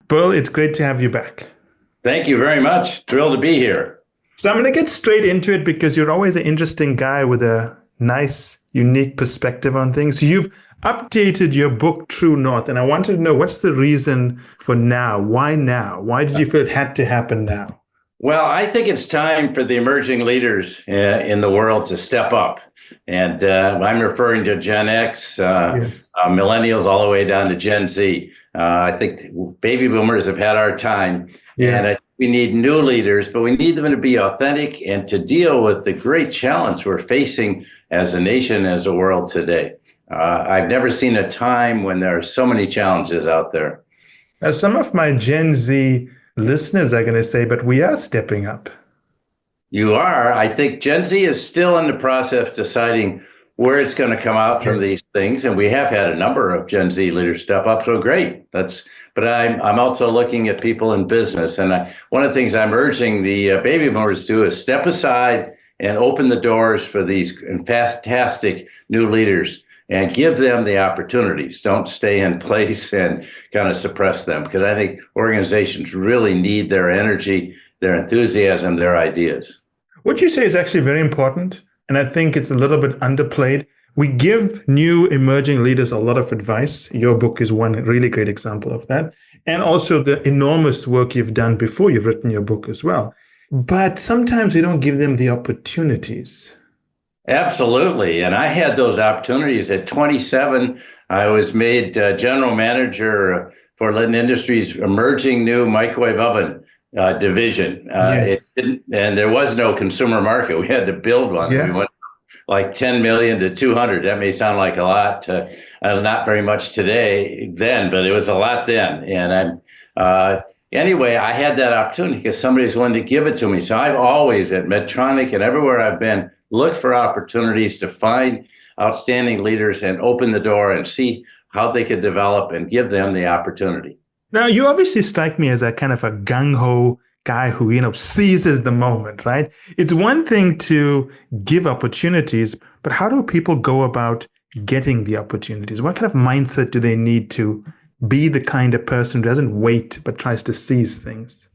Bill, it's great to have you back. Thank you very much. Thrilled to be here. So I'm going to get straight into it because you're always an interesting guy with a nice, unique perspective on things. So you've updated your book, True North, and I wanted to know what's the reason for now? Why now? Why did you feel it had to happen now? Well, I think it's time for the emerging leaders in the world to step up. And I'm referring to Gen X, Yes. millennials, all the way down to Gen Z. I think baby boomers have had our time, and Yeah. we need new leaders, but we need them to be authentic and to deal with the great challenge we're facing as a nation, as a world today. I've never seen a time when there are so many challenges out there. As some of my Gen Z listeners are going to say, but we are stepping up. You are. I think Gen Z is still in the process of deciding where it's going to come out from Yes. these things, and we have had a number of Gen Z leaders step up. So great. But I'm also looking at people in business, and one of the things I'm urging the baby boomers to do is step aside and open the doors for these fantastic new leaders and give them the opportunities. Don't stay in place and kind of suppress them, because I think organizations really need their energy, their enthusiasm, their ideas. What you say is actually very important, and I think it's a little bit underplayed. We give new emerging leaders a lot of advice. Your book is one really great example of that. And also the enormous work you've done before you've written your book as well. But sometimes we don't give them the opportunities. Absolutely. And I had those opportunities at 27. I was made general manager for Litton Industries' emerging new microwave oven division. It Yes. didn't, and there was no consumer market. We had to build one. We Yeah. went like 10 million to 200. That may sound like a lot, not very much today then, but it was a lot then. And anyway, I had that opportunity because somebody's willing to give it to me. So I've always at Medtronic and everywhere I've been looked for opportunities to find outstanding leaders and open the door and see how they could develop and give them the opportunity. Now, you obviously strike me as a kind of a gung ho guy who, seizes the moment, right? It's one thing to give opportunities, but how do people go about getting the opportunities? What kind of mindset do they need to be the kind of person who doesn't wait but tries to seize things?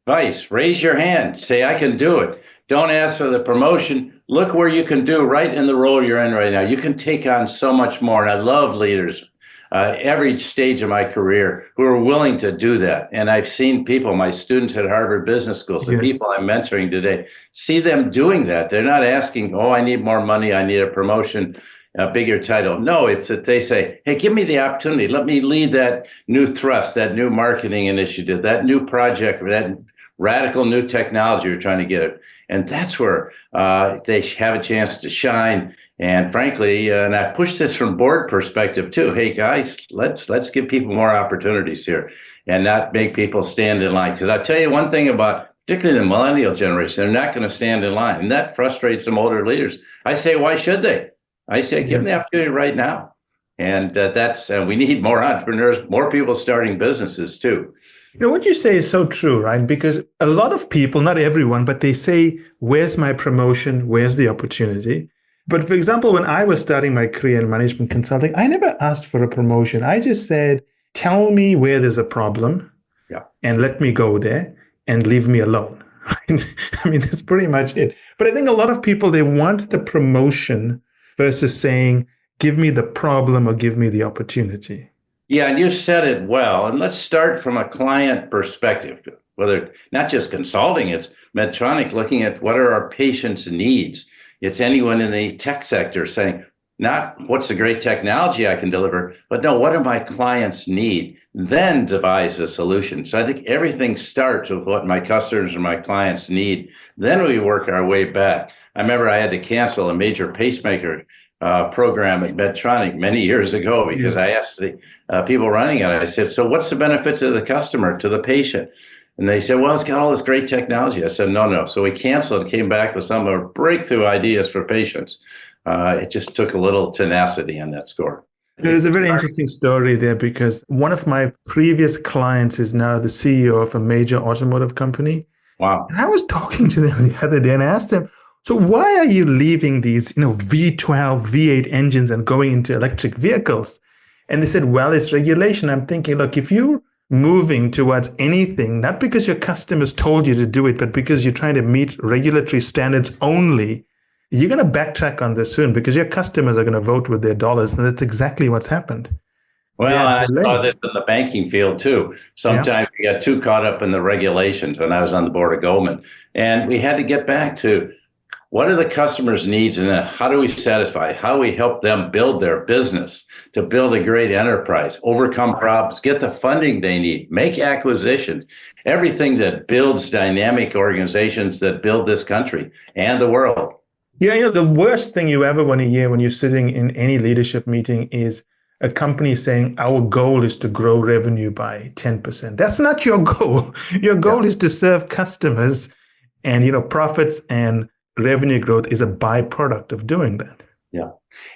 Vice, raise your hand. Say, I can do it. Don't ask for the promotion. Look where you can do right in the role you're in right now. You can take on so much more. And I love leaders, every stage of my career, who are willing to do that. And I've seen people, my students at Harvard Business Schools, the Yes. people I'm mentoring today, see them doing that. They're not asking, oh, I need more money. I need a promotion, a bigger title. No, it's that they say, hey, give me the opportunity. Let me lead that new thrust, that new marketing initiative, that new project, that radical new technology you're trying to get. And that's where they have a chance to shine. And frankly, and I push this from board perspective too. Hey guys, let's give people more opportunities here, and not make people stand in line. Because I tell you one thing about particularly the millennial generation, they're not going to stand in line, and that frustrates some older leaders. I say, why should they? I say, give them the Yes. opportunity right now. And that's we need more entrepreneurs, more people starting businesses too. What you say is so true, right? Because a lot of people, not everyone, but they say, where's my promotion? Where's the opportunity? But for example, when I was starting my career in management consulting, I never asked for a promotion. I just said, tell me where there's a problem Yeah. and let me go there and leave me alone. Right? I mean, that's pretty much it. But I think a lot of people, they want the promotion versus saying, give me the problem or give me the opportunity. Yeah, and you said it well. And let's start from a client perspective, whether not just consulting, it's Medtronic looking at what are our patients' needs. It's anyone in the tech sector saying, not what's the great technology I can deliver, but no, what do my clients need? Then devise a solution. So I think everything starts with what my customers and my clients need. Then we work our way back. I remember I had to cancel a major pacemaker program at Medtronic many years ago because Yes. I asked the people running it, I said, so what's the benefit to the customer, to the patient? And they said, well, it's got all this great technology. I said, no, no. So we canceled and came back with some of our breakthrough ideas for patients. It just took a little tenacity on that score. I There's think a we very start. interesting story there because one of my previous clients is now the CEO of a major automotive company. Wow. And I was talking to them the other day and I asked them, so why are you leaving these, V12, V8 engines and going into electric vehicles? And they said, well, it's regulation. I'm thinking, look, if you moving towards anything, not because your customers told you to do it, but because you're trying to meet regulatory standards only, you're going to backtrack on this soon because your customers are going to vote with their dollars. And that's exactly what's happened. They Well, are I saw delaying. this in the banking field too. Yeah. Sometimes we got too caught up in the regulations when I was on the board of Goldman. And we had to get back to what are the customers' needs and then how do we satisfy? How do we help them build their business to build a great enterprise, overcome problems, get the funding they need, make acquisitions, everything that builds dynamic organizations that build this country and the world. Yeah, the worst thing you ever want to hear when you're sitting in any leadership meeting is a company saying, our goal is to grow revenue by 10%. That's not your goal. Your goal Yes. is to serve customers, and, profits and revenue growth is a byproduct of doing that. Yeah.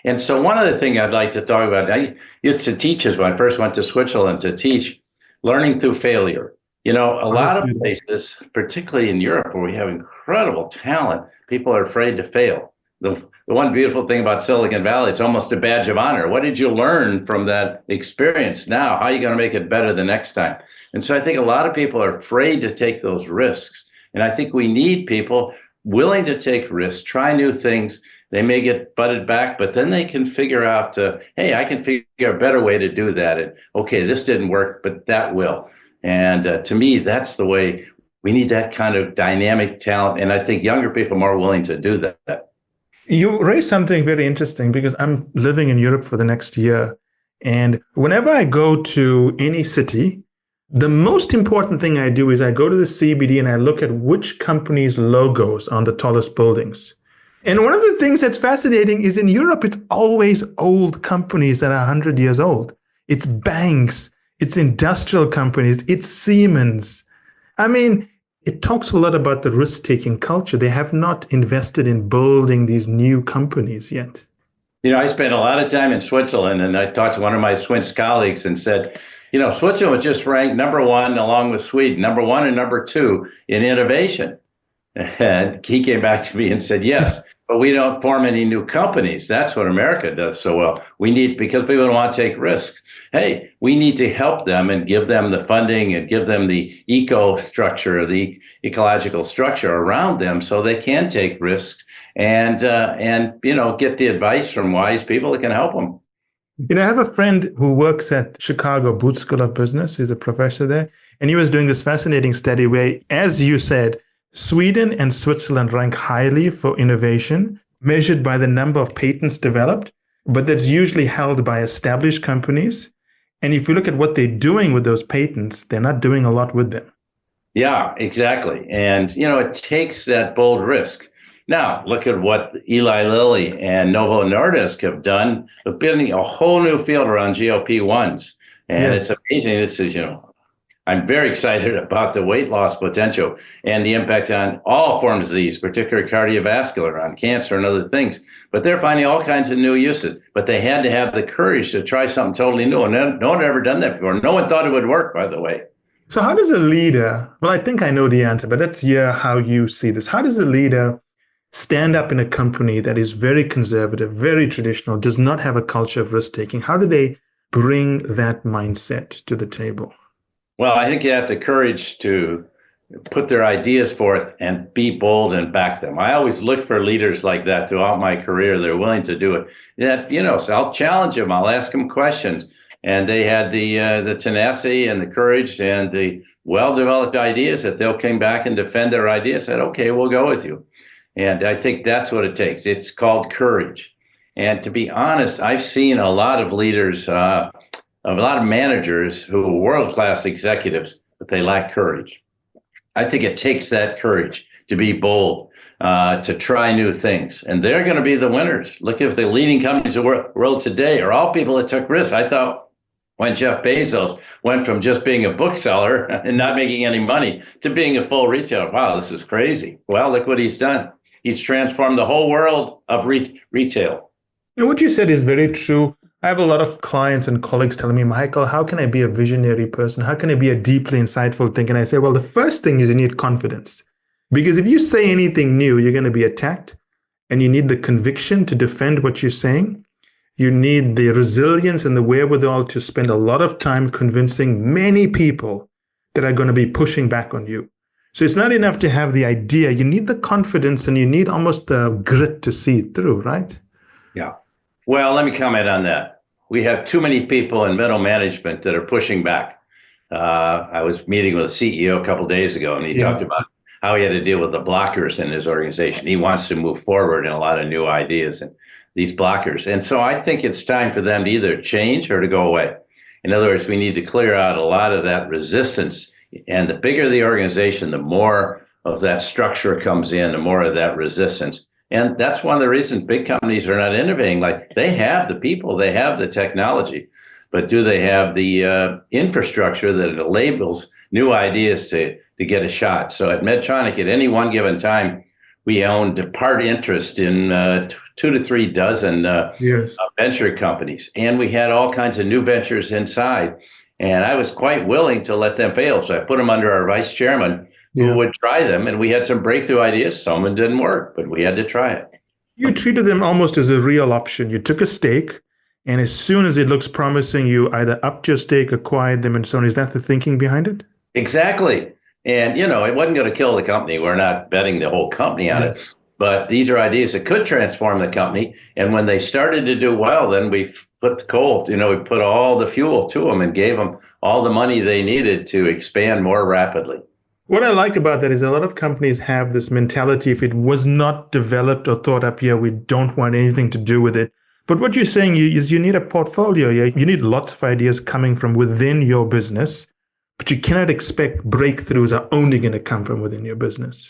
And so one other thing I'd like to talk about, I used to teach as when I first went to Switzerland to teach learning through failure. A Oh, that's lot of beautiful. places, particularly in Europe, where we have incredible talent, people are afraid to fail. The one beautiful thing about Silicon Valley, it's almost a badge of honor. What did you learn from that experience? Now, how are you going to make it better the next time? And so I think a lot of people are afraid to take those risks. And I think we need people willing to take risks, try new things. They may get butted back, but then they can figure out, hey, I can figure a better way to do that. And okay, this didn't work, but that will. And to me, that's the way we need that kind of dynamic talent. And I think younger people are more willing to do that. You raised something very interesting because I'm living in Europe for the next year. And whenever I go to any city, the most important thing I do is I go to the CBD and I look at which company's logos on the tallest buildings. And one of the things that's fascinating is in Europe, it's always old companies that are 100 years old. It's banks, it's industrial companies, it's Siemens. I mean, it talks a lot about the risk-taking culture. They have not invested in building these new companies yet. I spent a lot of time in Switzerland, and I talked to one of my Swiss colleagues and said, Switzerland was just ranked number one along with Sweden, number one and number two in innovation. And he came back to me and said, yes, but we don't form any new companies. That's what America does so well. We need, because people don't want to take risks. Hey, we need to help them and give them the funding and give them the eco structure, the ecological structure around them so they can take risks and get the advice from wise people that can help them. I have a friend who works at Chicago Booth School of Business. He's a professor there. And he was doing this fascinating study where, as you said, Sweden and Switzerland rank highly for innovation, measured by the number of patents developed, but that's usually held by established companies. And if you look at what they're doing with those patents, they're not doing a lot with them. Yeah, exactly. And, it takes that bold risk. Now, look at what Eli Lilly and Novo Nordisk have done, of building a whole new field around GLP-1s. And Yes. it's amazing. This is, I'm very excited about the weight loss potential and the impact on all forms of disease, particularly cardiovascular, on cancer and other things. But they're finding all kinds of new uses. But they had to have the courage to try something totally new. And no one had ever done that before. No one thought it would work, by the way. So how does a leader, well, I think I know the answer, but let's hear how you see this. How does a leader stand up in a company that is very conservative, very traditional, does not have a culture of risk taking? How do they bring that mindset to the table? Well, I think you have the courage to put their ideas forth and be bold and back them. I always look for leaders like that throughout my career. They're willing to do it. That, so I'll challenge them. I'll ask them questions. And they had the tenacity and the courage and the well-developed ideas that they'll come back and defend their ideas. Said, okay, we'll go with you. And I think that's what it takes. It's called courage. And to be honest, I've seen a lot of leaders, a lot of managers who are world-class executives, but they lack courage. I think it takes that courage to be bold, to try new things. And they're going to be the winners. Look, if the leading companies in the world today are all people that took risks. I thought when Jeff Bezos went from just being a bookseller and not making any money to being a full retailer. Wow, this is crazy. Well, look what he's done. He's transformed the whole world of retail. What you said is very true. I have a lot of clients and colleagues telling me, Michael, how can I be a visionary person? How can I be a deeply insightful thinker? And I say, well, the first thing is you need confidence. Because if you say anything new, you're going to be attacked and you need the conviction to defend what you're saying. You need the resilience and the wherewithal to spend a lot of time convincing many people that are going to be pushing back on you. So it's not enough to have the idea. You need the confidence and you need almost the grit to see it through, right? Yeah. Well, let me comment on that. We have too many people in middle management that are pushing back. I was meeting with a CEO a couple of days ago, and he Yeah. talked about how he had to deal with the blockers in his organization. He wants to move forward in a lot of new ideas and these blockers. And so I think it's time for them to either change or to go away. In other words, we need to clear out a lot of that resistance. And the bigger the organization, the more of that structure comes in, the more of that resistance. And that's one of the reasons big companies are not innovating. Like, they have the people, they have the technology, but do they have the infrastructure that enables new ideas to get a shot? So at Medtronic, at any one given time, we owned part interest in 2 to 3 dozen Yes. venture companies, and we had all kinds of new ventures inside. And I was quite willing to let them fail. So I put them under our vice chairman, who Yeah. would try them. And we had some breakthrough ideas. Some of them didn't work, but we had to try it. You treated them almost as a real option. You took a stake, and as soon as it looks promising, you either upped your stake, acquired them, and so on. Is that the thinking behind it? Exactly. And, it wasn't going to kill the company. We're not betting the whole company on it. Yes. But these are ideas that could transform the company. And when they started to do well, then we put the coal, we put all the fuel to them and gave them all the money they needed to expand more rapidly. What I like about that is a lot of companies have this mentality: if it was not developed or thought up here, we don't want anything to do with it. But what you're saying is you need a portfolio. Yeah? You need lots of ideas coming from within your business, but you cannot expect breakthroughs are only going to come from within your business.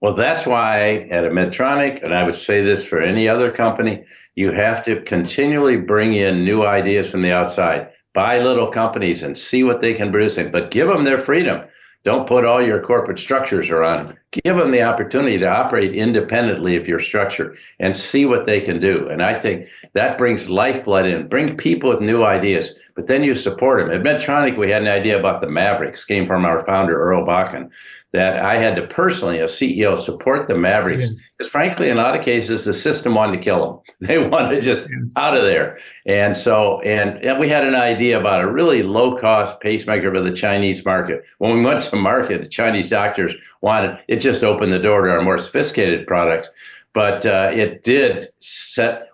Well, that's why at a Medtronic, and I would say this for any other company, you have to continually bring in new ideas from the outside. Buy little companies and see what they can produce, but give them their freedom. Don't put all your corporate structures around them. Give them the opportunity to operate independently of your structure and see what they can do. And I think that brings lifeblood in. Bring people with new ideas, but then you support them. At Medtronic, we had an idea about the Mavericks, came from our founder, Earl Bakken, that I had to personally, as CEO, support the Mavericks. Yes. Because frankly, in a lot of cases, the system wanted to kill them. They wanted just Yes. out of there. And so, and we had an idea about a really low-cost pacemaker for the Chinese market. When we went to market, the Chinese doctors wanted, it just opened the door to our more sophisticated products. But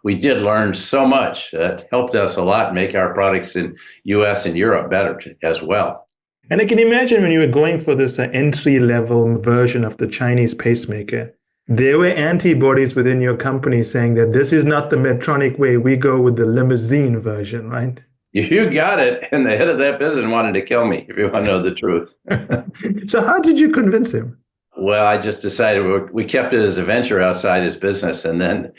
we did learn so much that helped us a lot make our products in US and Europe better as well. And I can imagine when you were going for this entry-level version of the Chinese pacemaker, there were antibodies within your company saying that this is not the Medtronic way. We go with the limousine version, right? You got it. And the head of that business wanted to kill me, if you want to know the truth. So how did you convince him? Well, I just decided we kept it as a venture outside his business. And then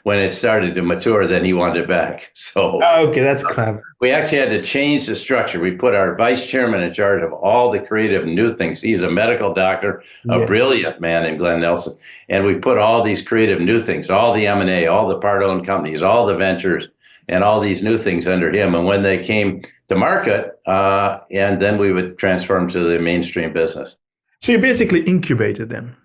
when it started to mature, then he wanted it back. So Okay, that's clever. we actually had to change the structure. We put our vice chairman in charge of all the creative new things. He's a medical doctor, a Yes. brilliant man in Glenn Nelson. And we put all these creative new things, all the M&A, all the part-owned companies, all the ventures, and all these new things under him. And when they came to market, and then we would transfer them to the mainstream business. So you basically incubated them.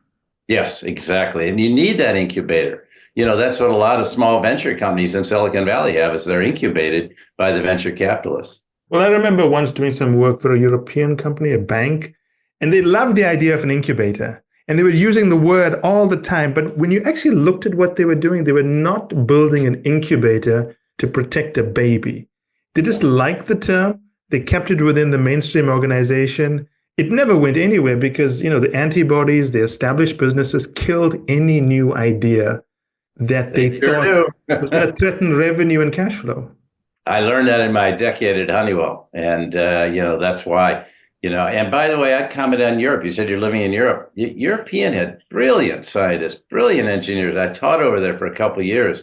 Yes, exactly. And you need that incubator. That's what a lot of small venture companies in Silicon Valley have, is they're incubated by the venture capitalists. Well, I remember once doing some work for a European company, a bank, and they loved the idea of an incubator. And they were using the word all the time. But when you actually looked at what they were doing, they were not building an incubator to protect a baby. They just liked the term. They kept it within the mainstream organization. It never went anywhere because, the antibodies, the established businesses killed any new idea that they thought was going to threaten revenue and cash flow. I learned that in my decade at Honeywell. And, that's why, and by the way, I comment on Europe. You said you're living in Europe. European had brilliant scientists, brilliant engineers. I taught over there for a couple of years.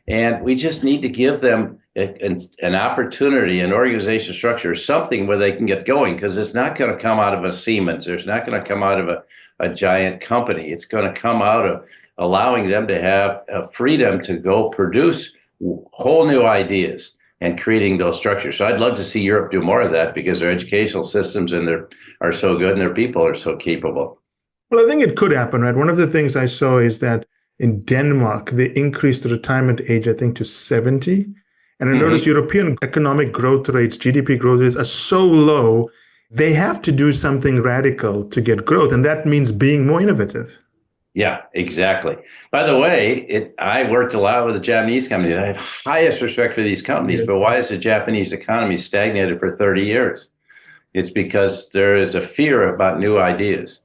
And we just need to give them an opportunity, an organization structure, something where they can get going, because it's not going to come out of a Siemens. It's not going to come out of a giant company. It's going to come out of allowing them to have a freedom to go produce whole new ideas and creating those structures. So I'd love to see Europe do more of that, because their educational systems are so good and their people are so capable. Well, I think it could happen, right? One of the things I saw is that In Denmark, they increased the retirement age, I think, to 70. And I Hmm. noticed European economic growth rates, GDP growth rates are so low, they have to do something radical to get growth. And that means being more innovative. Yeah, exactly. By the way, I worked a lot with the Japanese companies. I have highest respect for these companies, but Yes. why is the Japanese economy stagnated for 30 years? It's because there is a fear about new ideas.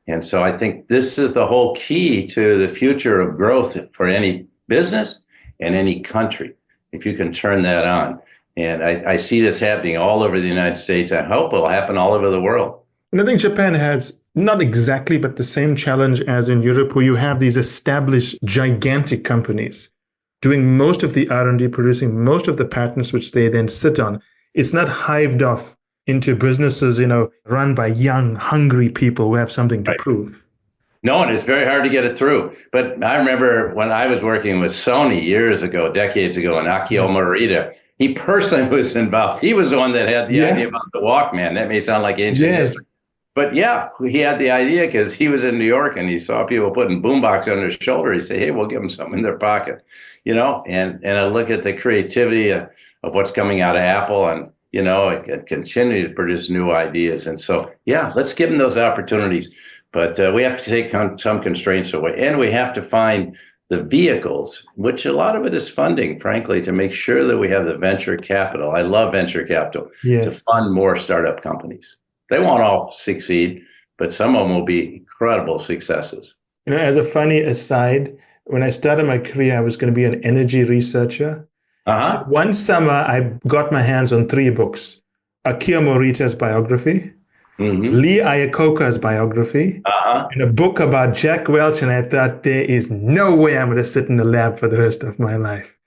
And so I think this is the whole key to the future of growth for any business and any country, if you can turn that on. And I see this happening all over the United States. I hope it'll happen all over the world. And I think Japan has not exactly, but the same challenge as in Europe, where you have these established gigantic companies doing most of the R&D, producing most of the patents, which they then sit on. It's not hived off into businesses, run by young, hungry people who have something to Right. prove. No, and it's very hard to get it through. But I remember when I was working with Sony years ago, decades ago, and Akio Yes. Morita, he personally was involved. He was the one that had the idea Yeah. about the Walkman. That may sound like ancient Yes. history. But yeah, he had the idea because he was in New York and he saw people putting boombox on their shoulder. He said, "Hey, we'll give them something in their pocket," And I look at the creativity of what's coming out of Apple, and it continue to produce new ideas. And so, yeah, let's give them those opportunities. But we have to take some constraints away, and we have to find the vehicles, which a lot of it is funding, frankly, to make sure that we have the venture capital. I love venture capital to Yes. fund more startup companies. They won't all succeed, but some of them will be incredible successes. As a funny aside, when I started my career, I was going to be an energy researcher. Uh-huh. One summer, I got my hands on three books: Akio Morita's biography, Mm-hmm. Lee Iacocca's biography, Uh-huh. and a book about Jack Welch. And I thought, there is no way I'm going to sit in the lab for the rest of my life.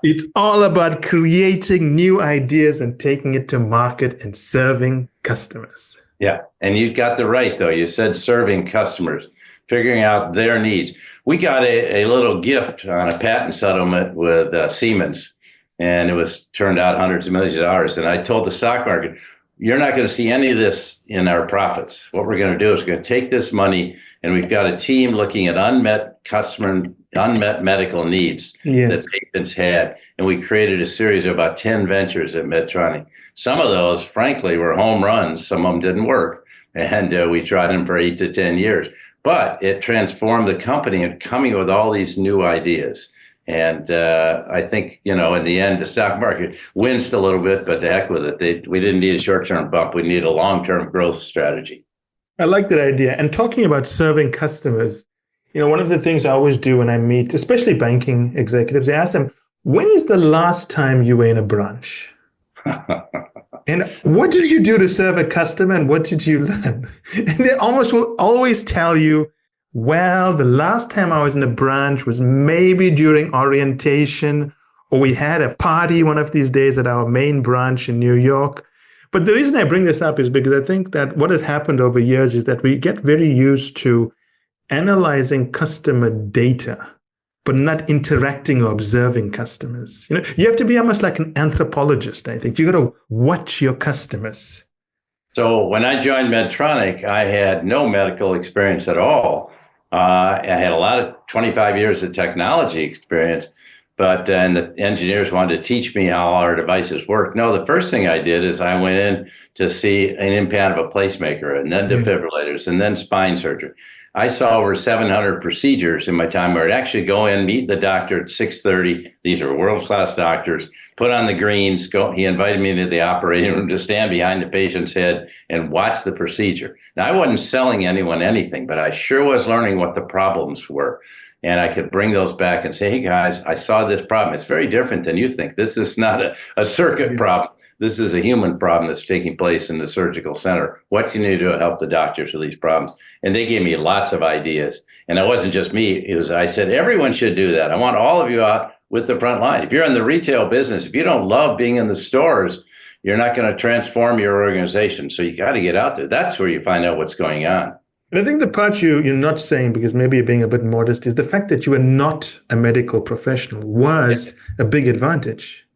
It's all about creating new ideas and taking it to market and serving customers. Yeah, and you got the right, though. You said serving customers, figuring out their needs. We got a little gift on a patent settlement with Siemens, and it was turned out hundreds of millions of dollars. And I told the stock market, you're not going to see any of this in our profits. What we're going to do is we're going to take this money, and we've got a team looking at unmet medical needs that Yes. patients had. And we created a series of about 10 ventures at Medtronic. Some of those, frankly, were home runs. Some of them didn't work. And we tried them for 8 to 10 years. But it transformed the company and coming with all these new ideas. And I think, in the end, the stock market winced a little bit, but to heck with it. We didn't need a short-term bump. We need a long-term growth strategy. I like that idea. And talking about serving customers, one of the things I always do when I meet, especially banking executives, I ask them, when is the last time you were in a branch? And what did you do to serve a customer and what did you learn? And they almost will always tell you, well, the last time I was in a branch was maybe during orientation, or we had a party one of these days at our main branch in New York. But the reason I bring this up is because I think that what has happened over years is that we get very used to analyzing customer data, but not interacting or observing customers. You have to be almost like an anthropologist, I think. You got to watch your customers. So when I joined Medtronic, I had no medical experience at all. I had a lot of 25 years of technology experience, but and the engineers wanted to teach me how our devices work. No, the first thing I did is I went in to see an implant of a pacemaker, and then defibrillators, and then spine surgery. I saw over 700 procedures in my time where I'd actually go in, meet the doctor at 6:30. These are world-class doctors. Put on the greens. He invited me to the operating room to stand behind the patient's head and watch the procedure. Now, I wasn't selling anyone anything, but I sure was learning what the problems were. And I could bring those back and say, hey, guys, I saw this problem. It's very different than you think. This is not a circuit problem. This is a human problem that's taking place in the surgical center. What can you do to help the doctors with these problems? And they gave me lots of ideas. And it wasn't just me. I said, everyone should do that. I want all of you out with the front line. If you're in the retail business, if you don't love being in the stores, you're not going to transform your organization. So you got to get out there. That's where you find out what's going on. And I think the part you're not saying, because maybe you're being a bit modest, is the fact that you are not a medical professional was a big advantage.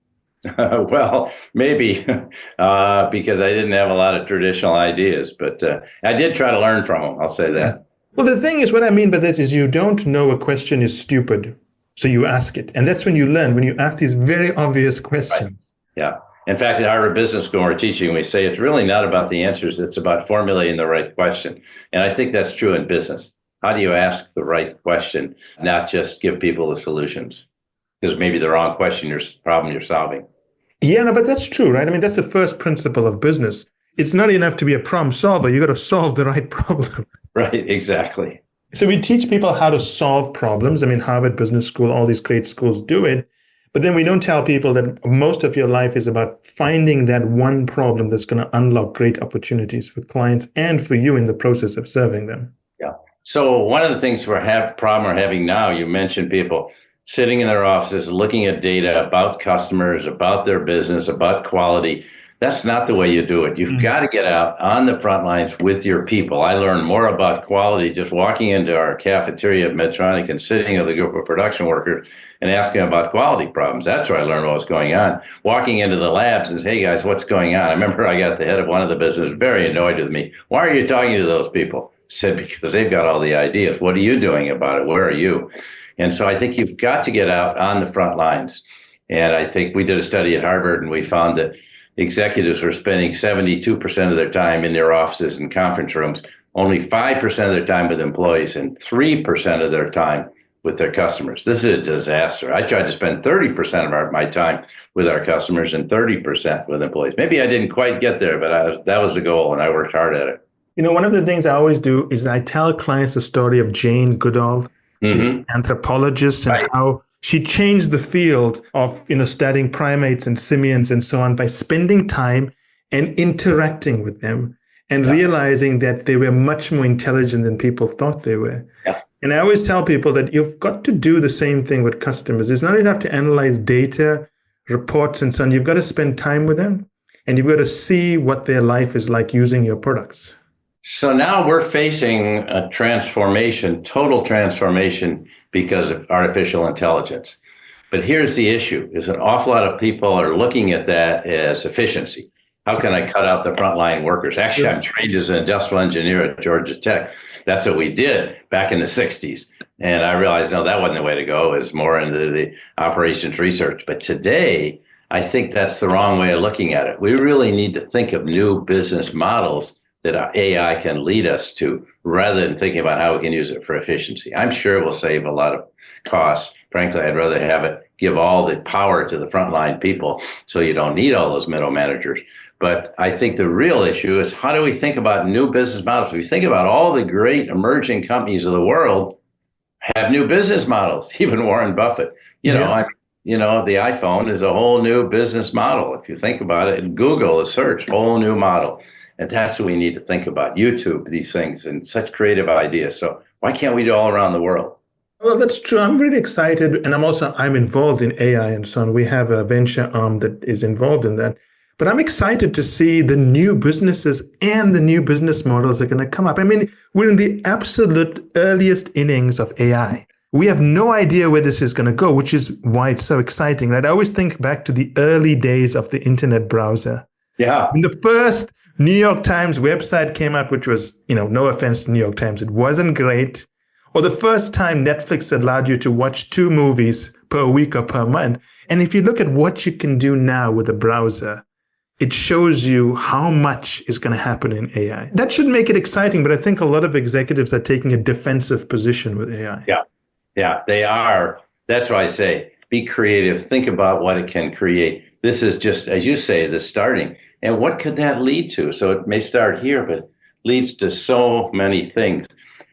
Well, maybe because I didn't have a lot of traditional ideas, but I did try to learn from them. I'll say Yeah. that. Well, the thing is, what I mean by this is you don't know a question is stupid, so you ask it. And that's when you learn, when you ask these very obvious Right. questions. Yeah. In fact, at Harvard Business School, we're teaching, we say it's really not about the answers, it's about formulating the right question. And I think that's true in business. How do you ask the right question, not just give people the solutions? Because maybe the wrong question, your problem you're solving. Yeah, no, but that's true, right? I mean, that's the first principle of business. It's not enough to be a problem solver. You got to solve the right problem. Right, exactly. So we teach people how to solve problems. I mean, Harvard Business School, all these great schools do it. But then we don't tell people that most of your life is about finding that one problem that's going to unlock great opportunities for clients and for you in the process of serving them. Yeah. So one of the things we're having now, you mentioned people sitting in their offices looking at data about customers, about their business, about quality. That's not the way you do it. You've got to get out on the front lines with your people. I learned more about quality just walking into our cafeteria at Medtronic and sitting with a group of production workers and asking about quality problems. That's where I learned what was going on. Walking into the labs and say, hey guys, what's going on? I remember I got the head of one of the business very annoyed with me. Why are you talking to those people? I said, because they've got all the ideas. What are you doing about it? Where are you? And so I think you've got to get out on the front lines. And I think we did a study at Harvard and we found that executives were spending 72% of their time in their offices and conference rooms, only 5% of their time with employees, and 3% of their time with their customers. This is a disaster. I tried to spend 30% of my time with our customers and 30% with employees. Maybe I didn't quite get there, but that was the goal, and I worked hard at it. You know, one of the things I always do is I tell clients the story of Jane Goodall, the anthropologist, and Right. how she changed the field of, studying primates and simians and so on by spending time and interacting with them and Yeah. realizing that they were much more intelligent than people thought they were. Yeah. And I always tell people that you've got to do the same thing with customers. It's not enough to analyze data, reports, and so on. You've got to spend time with them and you've got to see what their life is like using your products. So now we're facing a transformation, total transformation because of artificial intelligence. But here's the issue, is an awful lot of people are looking at that as efficiency. How can I cut out the frontline workers? Actually, I'm trained as an industrial engineer at Georgia Tech. That's what we did back in the 60s. And I realized, no, that wasn't the way to go. It was more into the operations research. But today, I think that's the wrong way of looking at it. We really need to think of new business models that AI can lead us to, rather than thinking about how we can use it for efficiency. I'm sure it will save a lot of costs. Frankly, I'd rather have it give all the power to the frontline people so you don't need all those middle managers. But I think the real issue is, how do we think about new business models? We think about all the great emerging companies of the world have new business models, even Warren Buffett. The iPhone is a whole new business model. If you think about it, and Google, a search, whole new model. And that's what we need to think about. YouTube, these things, and such creative ideas. So why can't we do all around the world? Well, that's true. I'm really excited. And I'm involved in AI and so on. We have a venture arm that is involved in that. But I'm excited to see the new businesses and the new business models are going to come up. I mean, we're in the absolute earliest innings of AI. We have no idea where this is going to go, which is why it's so exciting, right? I always think back to the early days of the internet browser. Yeah. In the first New York Times website came out, which was, no offense to New York Times, it wasn't great. Or the first time Netflix allowed you to watch 2 movies per week or per month. And if you look at what you can do now with a browser, it shows you how much is going to happen in AI. That should make it exciting, but I think a lot of executives are taking a defensive position with AI. Yeah, they are. That's why I say, be creative. Think about what it can create. This is just, as you say, the starting. And what could that lead to? So it may start here, but leads to so many things.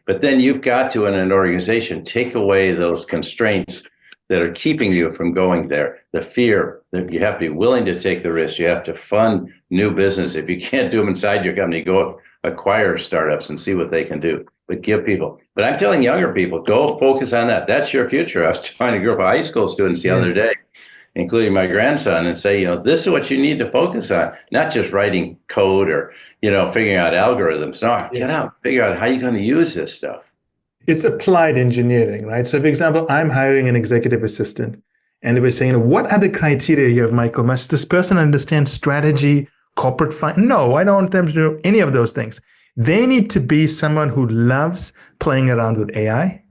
But then you've got to, in an organization, take away those constraints that are keeping you from going there. The fear that you have to be willing to take the risk. You have to fund new business. If you can't do them inside your company, go acquire startups and see what they can do. But give people. But I'm telling younger people, go focus on that. That's your future. I was talking to a group of high school students the other day, including my grandson, and say, this is what you need to focus on, not just writing code or, figuring out algorithms. No, get out, figure out how you're going to use this stuff. It's applied engineering, right? So, for example, I'm hiring an executive assistant, and they were saying, what are the criteria here, Michael? Must this person understand strategy, corporate finance? No, I don't want them to do any of those things. They need to be someone who loves playing around with AI,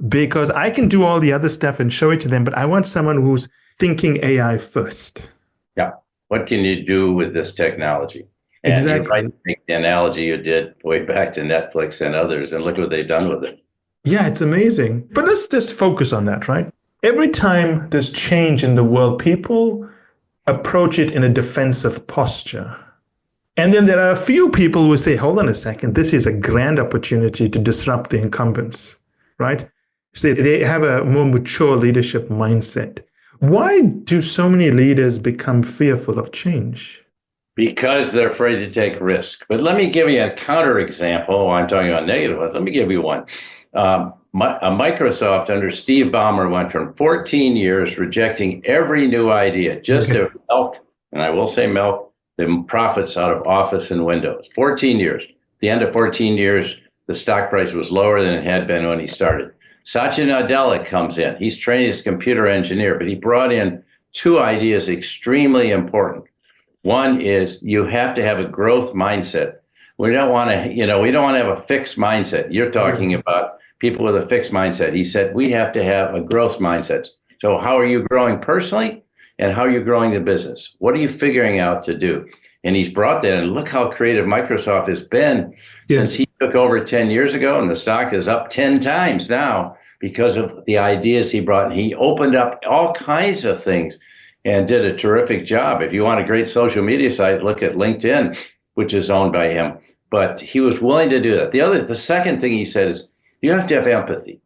because I can do all the other stuff and show it to them, but I want someone who's thinking AI first. Yeah. What can you do with this technology? And you might Exactly. take the analogy you did way back to Netflix and others, and look what they've done with it. Yeah, it's amazing. But let's just focus on that, right? Every time there's change in the world, people approach it in a defensive posture. And then there are a few people who say, hold on a second, this is a grand opportunity to disrupt the incumbents, right? So they have a more mature leadership mindset. Why do so many leaders become fearful of change? Because they're afraid to take risk. But let me give you a counterexample. I'm talking about negative ones. Let me give you one. Microsoft under Steve Ballmer went from 14 years rejecting every new idea just to Yes. milk, and I will say milk, the profits out of Office and Windows. 14 years. At the end of 14 years, the stock price was lower than it had been when he started. Satya Nadella comes in. He's trained as a computer engineer, but he brought in two ideas extremely important. One is you have to have a growth mindset. We don't want to, we don't want to have a fixed mindset. You're talking about people with a fixed mindset. He said we have to have a growth mindset. So how are you growing personally, and how are you growing the business? What are you figuring out to do? And he's brought that, and look how creative Microsoft has been since Yes. he took over 10 years ago, and the stock is up 10 times now because of the ideas he brought. He opened up all kinds of things and did a terrific job. If you want a great social media site, look at LinkedIn, which is owned by him. But he was willing to do that. The second thing he said is you have to have empathy.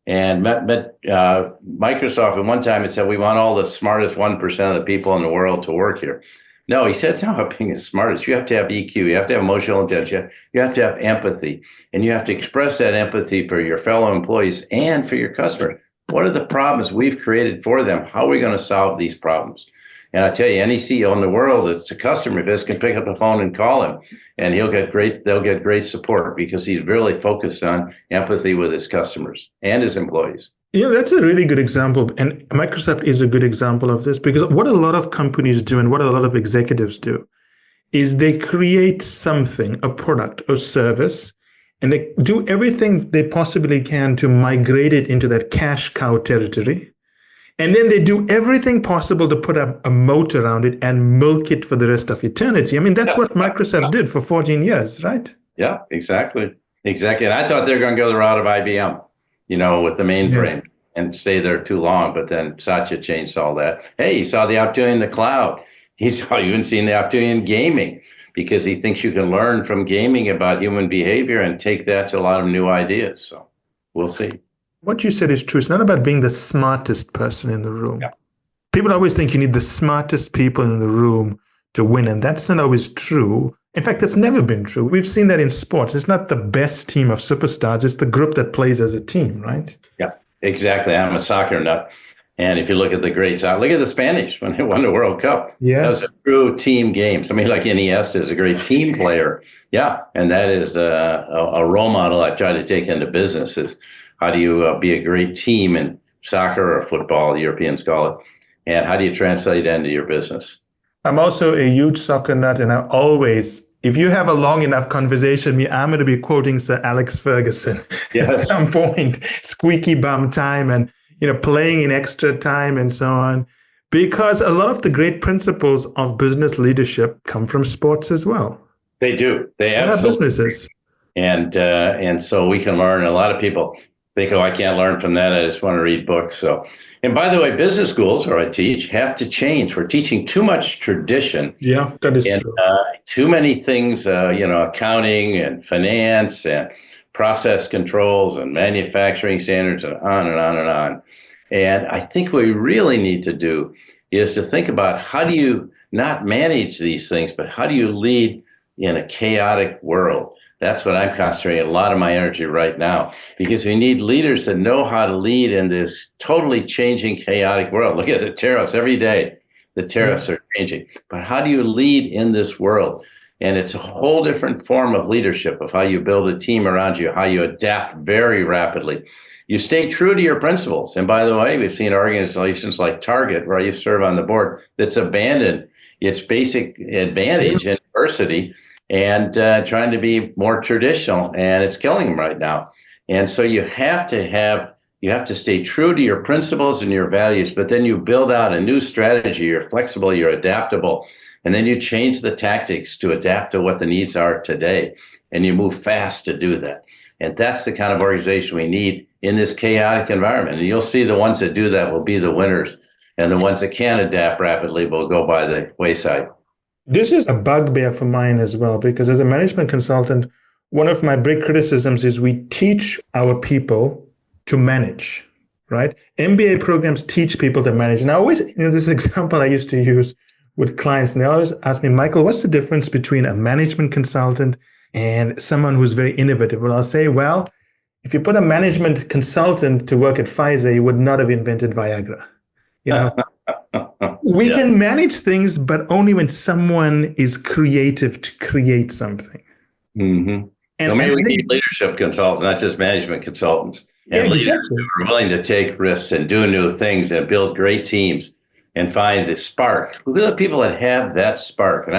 And Microsoft at one time had said, we want all the smartest 1% of the people in the world to work here. No, he said it's not about being the smartest. You have to have EQ. You have to have emotional intelligence. You have to have empathy. And you have to express that empathy for your fellow employees and for your customers. What are the problems we've created for them? How are we going to solve these problems? And I tell you, any CEO in the world that's a customer of his can pick up the phone and call him, and they'll get great support because he's really focused on empathy with his customers and his employees. Yeah, that's a really good example. And Microsoft is a good example of this, because what a lot of companies do and what a lot of executives do is they create something, a product or service, and they do everything they possibly can to migrate it into that cash cow territory. And then they do everything possible to put a moat around it and milk it for the rest of eternity. I mean, that's what Microsoft did for 14 years, right? Yeah, exactly. Exactly. And I thought they were going to go the route of IBM, with the mainframe Yes. and stay there too long. But then Satya changed all that. Hey, he saw the opportunity in the cloud. He saw even seen the opportunity in gaming because he thinks you can learn from gaming about human behavior and take that to a lot of new ideas. So we'll see. What you said is true. It's not about being the smartest person in the room. People always think you need the smartest people in the room to win, and that's not always true. In fact, it's never been true. We've seen that in sports. It's not the best team of superstars. It's the group that plays as a team, right? Yeah, exactly. I'm a soccer nut. And if you look at the greats, look at the Spanish when they won the World Cup. That Yeah. was a true team game. Somebody like Iniesta is a great team player. Yeah, and that is a role model I try to take into business is how do you be a great team in soccer or football, the Europeans call it, and how do you translate that into your business? I'm also a huge soccer nut, and I always, if you have a long enough conversation with me, I'm going to be quoting Sir Alex Ferguson at Yes. some point, squeaky bum time and, playing in extra time and so on, because a lot of the great principles of business leadership come from sports as well. They do. They And our absolutely. businesses. And so we can learn. A lot of people think, oh, I can't learn from that. I just want to read books. So, and by the way, business schools where I teach have to change. We're teaching too much tradition Yeah, that is and true. too many things. Accounting and finance and process controls and manufacturing standards and on and on and on. And I think what we really need to do is to think about how do you not manage these things, but how do you lead in a chaotic world? That's what I'm concentrating a lot of my energy right now, because we need leaders that know how to lead in this totally changing, chaotic world. Look at the tariffs every day. The tariffs are changing. But how do you lead in this world? And it's a whole different form of leadership of how you build a team around you, how you adapt very rapidly. You stay true to your principles. And by the way, we've seen organizations like Target, where I used to serve on the board, that's abandoned its basic advantage in diversity and trying to be more traditional, and it's killing them right now. And so you have to stay true to your principles and your values, but then you build out a new strategy. You're flexible, you're adaptable, and then you change the tactics to adapt to what the needs are today. And you move fast to do that. And that's the kind of organization we need in this chaotic environment. And you'll see the ones that do that will be the winners, and the ones that can adapt rapidly will go by the wayside. This is a bugbear for mine as well, because as a management consultant, one of my big criticisms is we teach our people to manage, right? MBA programs teach people to manage. And I always, this example I used to use with clients, and they always ask me, Michael, what's the difference between a management consultant and someone who's very innovative? Well, I'll say, well, if you put a management consultant to work at Pfizer, you would not have invented Viagra. You know, we can manage things, but only when someone is creative to create something. Mm-hmm. So maybe we need leadership consultants, not just management consultants, and leaders who are willing to take risks and do new things and build great teams and find the spark. Look at the people that have that spark. And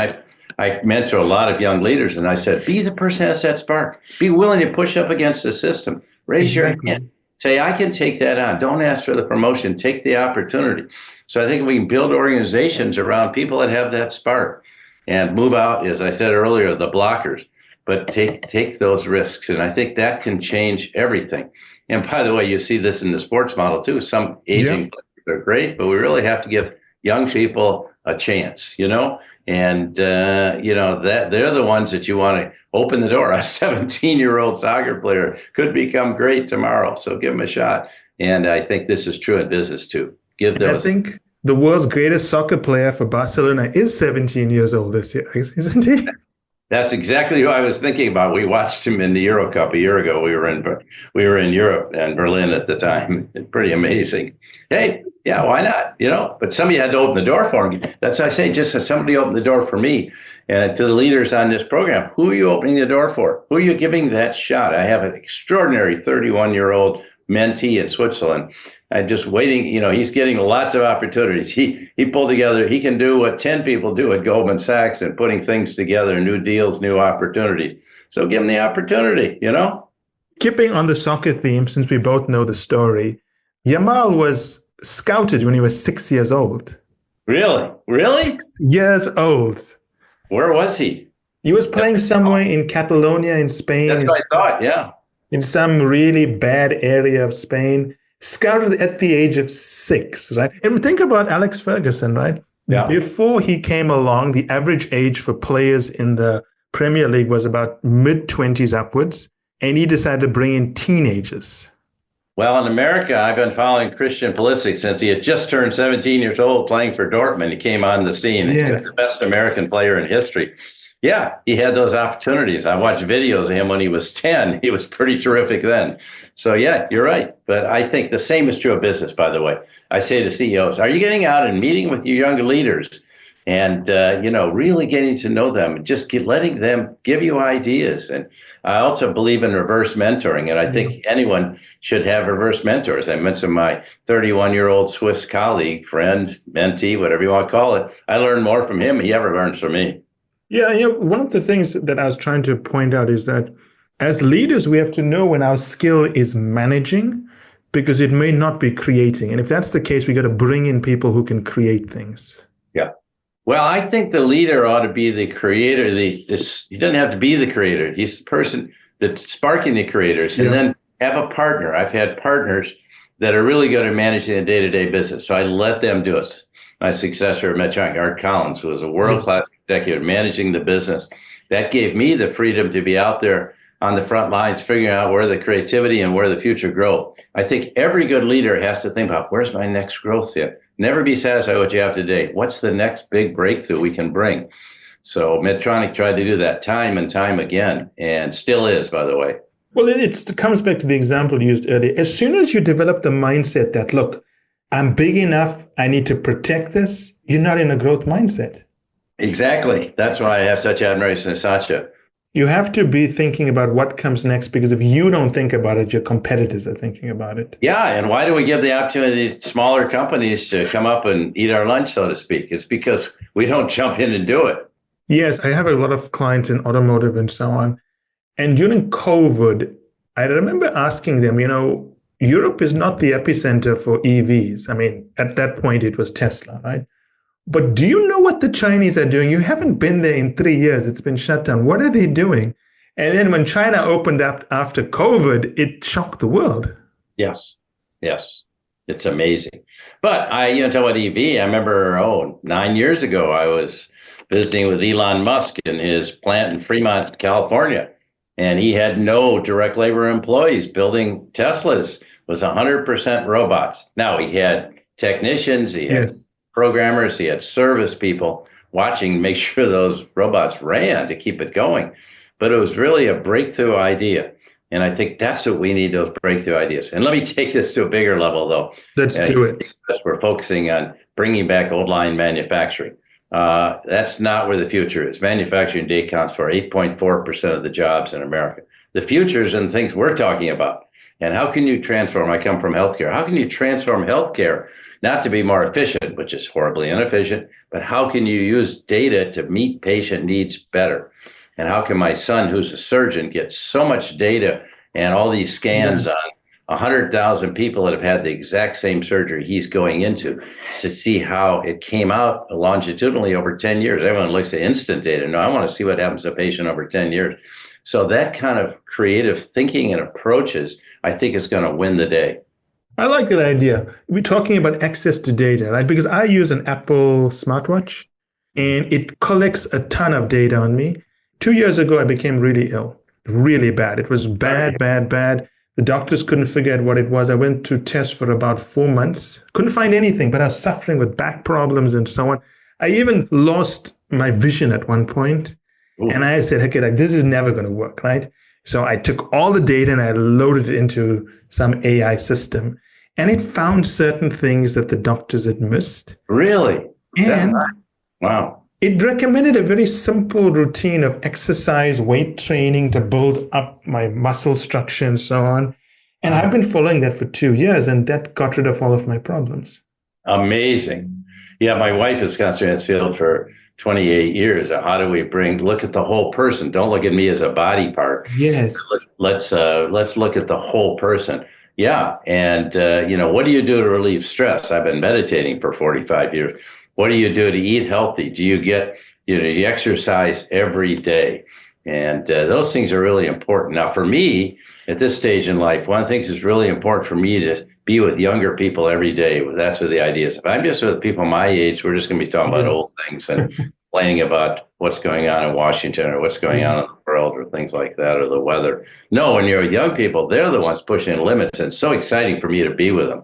I mentor a lot of young leaders, and I said, be the person that has that spark. Be willing to push up against the system. Raise your hand. Say, I can take that on. Don't ask for the promotion. Take the opportunity. So I think we can build organizations around people that have that spark and move out, as I said earlier, the blockers, but take those risks. And I think that can change everything. And by the way, you see this in the sports model too. Some aging players are great, but we really have to give young people a chance, and that they're the ones that you want to open the door. A 17-year-old soccer player could become great tomorrow, so give them a shot. And I think this is true in business too. I think the world's greatest soccer player for Barcelona is 17 years old this year, isn't he? That's exactly who I was thinking about. We watched him in the Euro Cup a year ago. We were in Europe and Berlin at the time. It's pretty amazing. Hey, yeah, why not? But somebody had to open the door for him. That's what I say. Just as somebody opened the door for me and to the leaders on this program, who are you opening the door for? Who are you giving that shot? I have an extraordinary 31-year-old mentee in Switzerland. I'm just waiting. He's getting lots of opportunities. He pulled together. He can do what 10 people do at Goldman Sachs and putting things together, new deals, new opportunities. So give him the opportunity, Keeping on the soccer theme, since we both know the story, Yamal was scouted when he was 6 years old. Really? 6 years old. Where was he? He was playing somewhere in Catalonia in Spain. That's what I thought, yeah. In some really bad area of Spain. Scouted at the age of 6, right? And think about Alex Ferguson, right? Yeah. Before he came along, the average age for players in the Premier League was about mid-20s upwards, and he decided to bring in teenagers. Well, in America, I've been following Christian Pulisic since he had just turned 17 years old playing for Dortmund. He came on the scene. Yes. He was the best American player in history. Yeah, he had those opportunities. I watched videos of him when he was 10. He was pretty terrific then. So, yeah, you're right. But I think the same is true of business, by the way. I say to CEOs, are you getting out and meeting with your younger leaders and, really getting to know them and just letting them give you ideas? And I also believe in reverse mentoring, and I think anyone should have reverse mentors. I mentioned my 31-year-old Swiss colleague, friend, mentee, whatever you want to call it. I learned more from him than he ever learns from me. Yeah, one of the things that I was trying to point out is that as leaders, we have to know when our skill is managing, because it may not be creating. And if that's the case, we got to bring in people who can create things. Yeah. Well, I think the leader ought to be the creator. He doesn't have to be the creator. He's the person that's sparking the creators, and then have a partner. I've had partners that are really good at managing the day-to-day business, so I let them do it. My successor at Medtronic, Art Collins, who was a world-class executive managing the business. That gave me the freedom to be out there on the front lines, figuring out where the creativity and where the future growth. I think every good leader has to think about, where's my next growth yet? Never be satisfied with what you have today. What's the next big breakthrough we can bring? So Medtronic tried to do that time and time again, and still is, by the way. Well, it comes back to the example you used earlier. As soon as you develop the mindset that, look, I'm big enough, I need to protect this, you're not in a growth mindset. Exactly. That's why I have such admiration for Satya. You have to be thinking about what comes next, because if you don't think about it, your competitors are thinking about it. Yeah, and why do we give the opportunity to smaller companies to come up and eat our lunch, so to speak? It's because we don't jump in and do it. Yes, I have a lot of clients in automotive and so on. And during COVID, I remember asking them, Europe is not the epicenter for EVs. I mean, at that point, it was Tesla, right? But do you know what the Chinese are doing? You haven't been there in 3 years. It's been shut down. What are they doing? And then when China opened up after COVID, it shocked the world. Yes, yes, it's amazing. But talk about EV. I remember, 9 years ago, I was visiting with Elon Musk in his plant in Fremont, California, and he had no direct labor employees building Teslas. It was 100% robots. Now he had technicians, he had Yes. programmers, he had service people watching to make sure those robots ran to keep it going. But it was really a breakthrough idea. And I think that's what we need, those breakthrough ideas. And let me take this to a bigger level, though. Let's do it. We're focusing on bringing back old line manufacturing. That's not where the future is. Manufacturing today accounts for 8.4% of the jobs in America. The future is in things we're talking about. And how can you transform? I come from healthcare. How can you transform healthcare not to be more efficient, which is horribly inefficient, but how can you use data to meet patient needs better? And how can my son, who's a surgeon, get so much data and all these scans Yes. on 100,000 people that have had the exact same surgery he's going into to see how it came out longitudinally over 10 years? Everyone looks at instant data. No, I want to see what happens to a patient over 10 years. So that kind of creative thinking and approaches, I think, is going to win the day. I like that idea. We're talking about access to data, right? Because I use an Apple smartwatch and it collects a ton of data on me. 2 years ago, I became really ill, really bad. It was bad, bad, bad. The doctors couldn't figure out what it was. I went through tests for about 4 months, couldn't find anything, but I was suffering with back problems and so on. I even lost my vision at one point. And Ooh. I said, okay, like this is never going to work, right? So I took all the data and I loaded it into some AI system and it found certain things that the doctors had missed. Really? Is that And right? Wow. it recommended a very simple routine of exercise, weight training to build up my muscle structure and so on. And I've been following that for 2 years, and that got rid of all of my problems. Amazing. Yeah, my wife has concentrated in this field for 28 years. How do we look at the whole person? Don't look at me as a body part. Yes. Let's look at the whole person. Yeah, and what do you do to relieve stress? I've been meditating for 45 years. What do you do to eat healthy? Do you you exercise every day? And those things are really important. Now, for me, at this stage in life, one of the things that's really important for me to be with younger people every day. That's what the idea is. If I'm just with people my age, we're just going to be talking about Yes. old things and complaining about what's going on in Washington or what's going on in the world or things like that or the weather. No, when you're with young people, they're the ones pushing limits. And it's so exciting for me to be with them.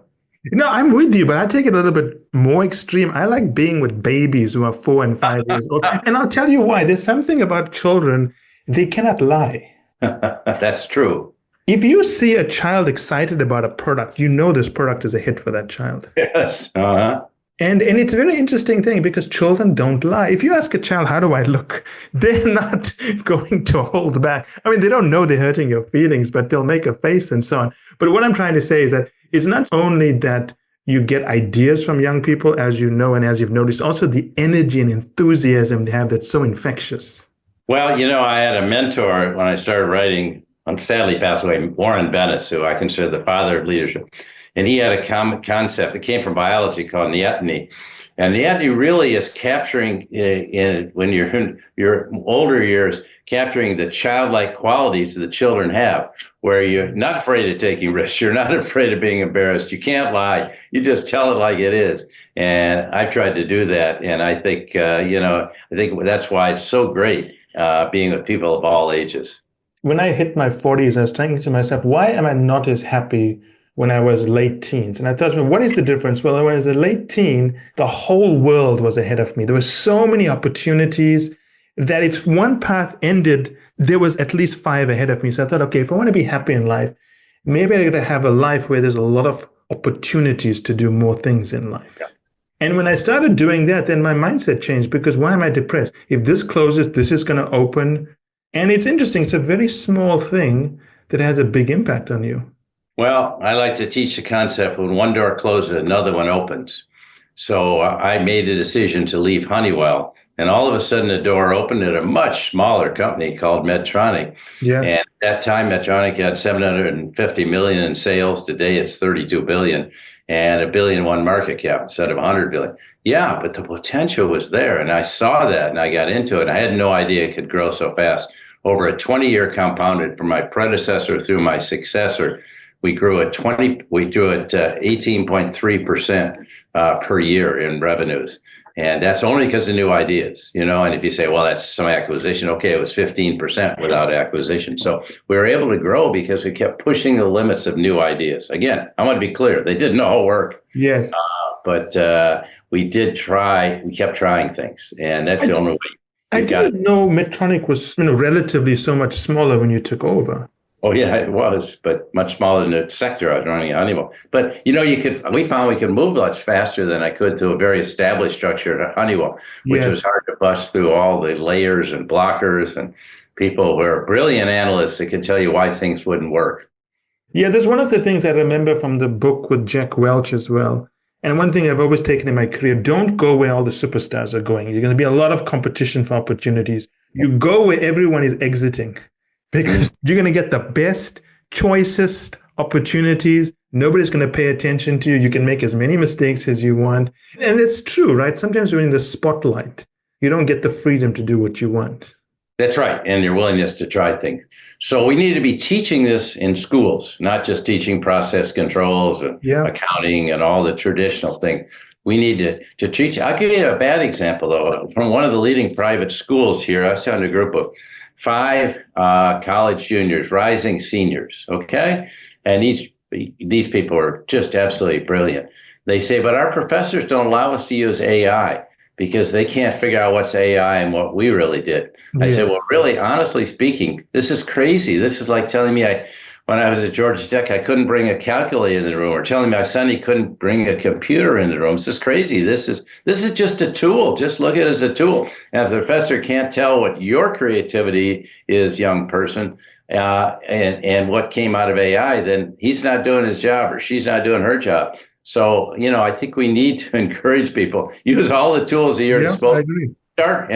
No, I'm with you, but I take it a little bit more extreme. I like being with babies who are 4 and 5 years old. And I'll tell you why. There's something about children, they cannot lie. That's true. If you see a child excited about a product, you know this product is a hit for that child. Yes. Uh-huh. And it's a very interesting thing because children don't lie. If you ask a child, how do I look? They're not going to hold back. I mean, they don't know they're hurting your feelings, but they'll make a face and so on. But what I'm trying to say is that it's not only that you get ideas from young people, as you know, and as you've noticed, also the energy and enthusiasm they have that's so infectious. Well, I had a mentor when I started writing. Sadly passed away, Warren Bennis, who I consider the father of leadership. And he had a concept that came from biology called neoteny. And neoteny really is capturing, when you're in your older years, capturing the childlike qualities that children have, where you're not afraid of taking risks. You're not afraid of being embarrassed. You can't lie. You just tell it like it is. And I've tried to do that. And I think, I think that's why it's so great being with people of all ages. When I hit my 40s, I was thinking to myself, why am I not as happy when I was late teens? And I thought, what is the difference? Well, when I was a late teen, the whole world was ahead of me. There were so many opportunities that if one path ended, there was at least five ahead of me. So I thought, okay, if I want to be happy in life, maybe I got to have a life where there's a lot of opportunities to do more things in life. Yeah. And when I started doing that, then my mindset changed because why am I depressed? If this closes, this is going to open. And it's interesting. It's a very small thing that has a big impact on you. Well, I like to teach the concept when one door closes, another one opens. So I made a decision to leave Honeywell And all of a sudden, the door opened at a much smaller company called Medtronic. Yeah. And at that time, Medtronic had 750 million in sales. Today, it's 32 billion and a billion one market cap instead of 100 billion. Yeah, but the potential was there. And I saw that and I got into it. I had no idea it could grow so fast. Over a 20-year compounded from my predecessor through my successor, we grew at 18.3% per year in revenues. And that's only because of new ideas, and if you say, well, that's some acquisition. Okay, it was 15% without acquisition. So we were able to grow because we kept pushing the limits of new ideas. Again, I want to be clear. They didn't all work, Yes. but we did try. We kept trying things. And that's I, the only way I you got it. didn't know Medtronic was, relatively so much smaller when you took over. Oh yeah, it was, but much smaller than the sector I was running at Honeywell. But we found we could move much faster than I could to a very established structure at Honeywell, which was Yes. hard to bust through all the layers and blockers and people who are brilliant analysts that can tell you why things wouldn't work. Yeah, there's one of the things I remember from the book with Jack Welch as well. And one thing I've always taken in my career, don't go where all the superstars are going. You're going to be a lot of competition for opportunities. You go where everyone is exiting because you're going to get the best, choicest opportunities. Nobody's going to pay attention to you. You can make as many mistakes as you want. And it's true, right? Sometimes you're in the spotlight. You don't get the freedom to do what you want. That's right, and your willingness to try things. So we need to be teaching this in schools, not just teaching process controls and Yeah. accounting and all the traditional things. We need to teach. I'll give you a bad example, though. From one of the leading private schools here, I found a group of 5 college juniors, rising seniors, okay? And these people are just absolutely brilliant. They say, but our professors don't allow us to use AI because they can't figure out what's AI and what we really did. I Yeah. said, well, really, honestly speaking, this is crazy. This is like telling me when I was at Georgia Tech, I couldn't bring a calculator in the room, or telling my son he couldn't bring a computer in the room. This is crazy. This is just a tool. Just look at it as a tool. And if the professor can't tell what your creativity is, young person, and what came out of AI, then he's not doing his job or she's not doing her job. So, I think we need to encourage people, use all the tools at your Yeah, I disposal. agree.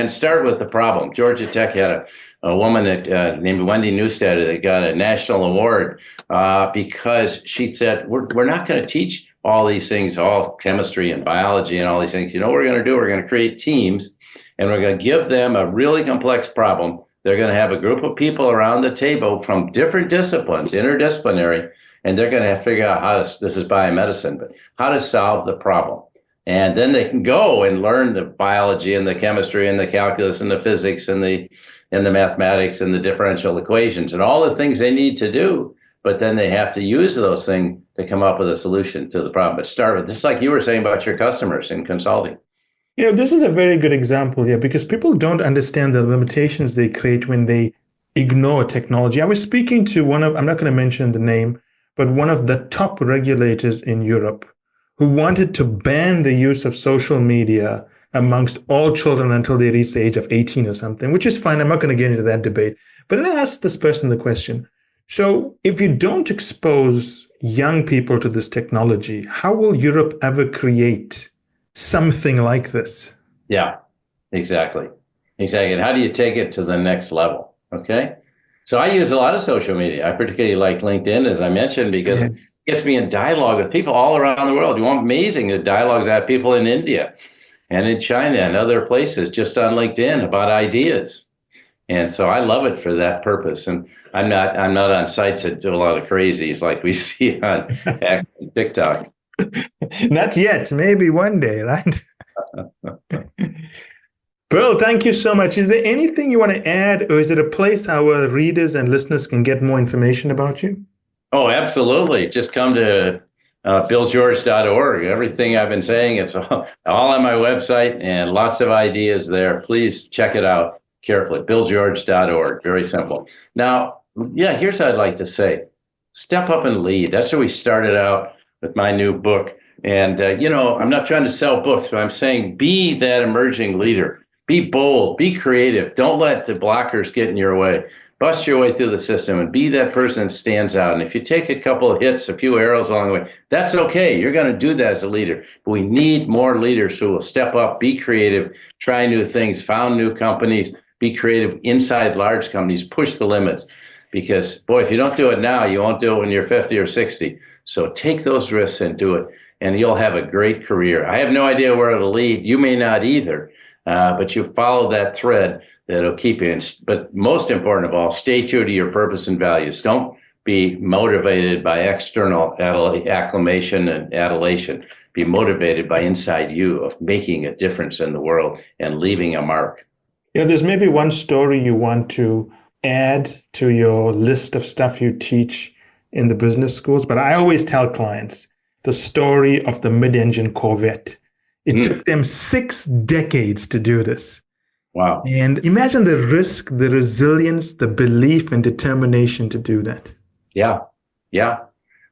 Start with the problem. Georgia Tech had a woman that named Wendy Newstead that got a national award because she said, we're not going to teach all these things, all chemistry and biology and all these things. You know what we're going to do? We're going to create teams and we're going to give them a really complex problem. They're going to have a group of people around the table from different disciplines, interdisciplinary, and they're going to have to figure out this is biomedicine, but how to solve the problem. And then they can go and learn the biology and the chemistry and the calculus and the physics and the mathematics and the differential equations and all the things they need to do. But then they have to use those things to come up with a solution to the problem. But start with, just like you were saying about your customers in consulting. This is a very good example here because people don't understand the limitations they create when they ignore technology. I was speaking to I'm not going to mention the name, but one of the top regulators in Europe who wanted to ban the use of social media amongst all children until they reach the age of 18 or something, which is fine. I'm not going to get into that debate. But then I asked this person the question. So if you don't expose young people to this technology, how will Europe ever create something like this? Yeah, exactly. Exactly. And how do you take it to the next level? Okay. So I use a lot of social media. I particularly like LinkedIn, as I mentioned, because it gets me in dialogue with people all around the world. Amazing the dialogues I have people in India and in China and other places just on LinkedIn about ideas. And so I love it for that purpose. And I'm not on sites that do a lot of crazies like we see on TikTok. Not yet. Maybe one day, right? Bill, thank you so much. Is there anything you want to add, or is it a place our readers and listeners can get more information about you? Oh, absolutely. Just come to billgeorge.org. Everything I've been saying, it's all on my website and lots of ideas there. Please check it out carefully. billgeorge.org. Very simple. Now, here's what I'd like to say. Step up and lead. That's where we started out with my new book. And, I'm not trying to sell books, but I'm saying be that emerging leader. Be bold, be creative. Don't let the blockers get in your way. bust your way through the system and be that person that stands out. And if you take a couple of hits, a few arrows along the way, that's okay. You're going to do that as a leader. But we need more leaders who will step up, be creative, try new things, found new companies, be creative inside large companies, push the limits. Because, boy, if you don't do it now, you won't do it when you're 50 or 60. So take those risks and do it, and you'll have a great career. I have no idea where it'll lead. You may not either, but you follow that thread that'll keep you in. But most important of all, stay true to your purpose and values. Don't be motivated by external acclamation and adulation. Be motivated by inside you of making a difference in the world and leaving a mark. There's maybe one story you want to add to your list of stuff you teach in the business schools, but I always tell clients the story of the mid-engine Corvette. It took them 6 decades to do this. Wow. And imagine the risk, the resilience, the belief and determination to do that. Yeah.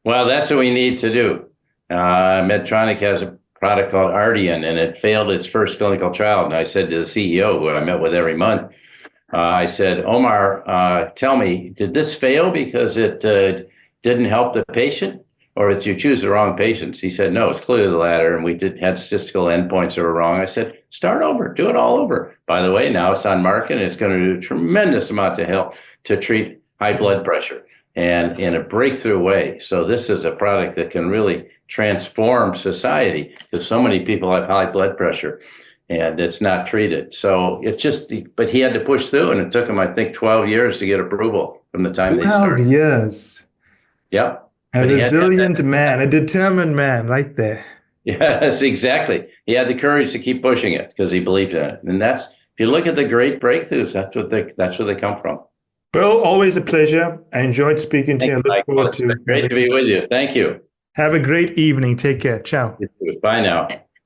Well, that's what we need to do. Medtronic has a product called Ardian, and it failed its first clinical trial. And I said to the CEO, who I met with every month, I said, Omar, tell me, did this fail because it didn't help the patient, or did you choose the wrong patients? He said, no, it's clearly the latter, and we had statistical endpoints that were wrong. I said, start over, do it all over. By the way, now it's on market, and it's going to do a tremendous amount to help to treat high blood pressure, and in a breakthrough way. So this is a product that can really transform society, because so many people have high blood pressure and it's not treated. So it's just, but he had to push through, and it took him, I think, 12 years to get approval from the time they started. 12 years. Yep. A resilient man, a determined man right there. Yes, exactly. He had the courage to keep pushing it because he believed in it. And that's, if you look at the great breakthroughs, that's where they come from. Well, always a pleasure. I enjoyed speaking to you. I look forward to great to be with you. Thank you. Have a great evening. Take care. Ciao. Bye now.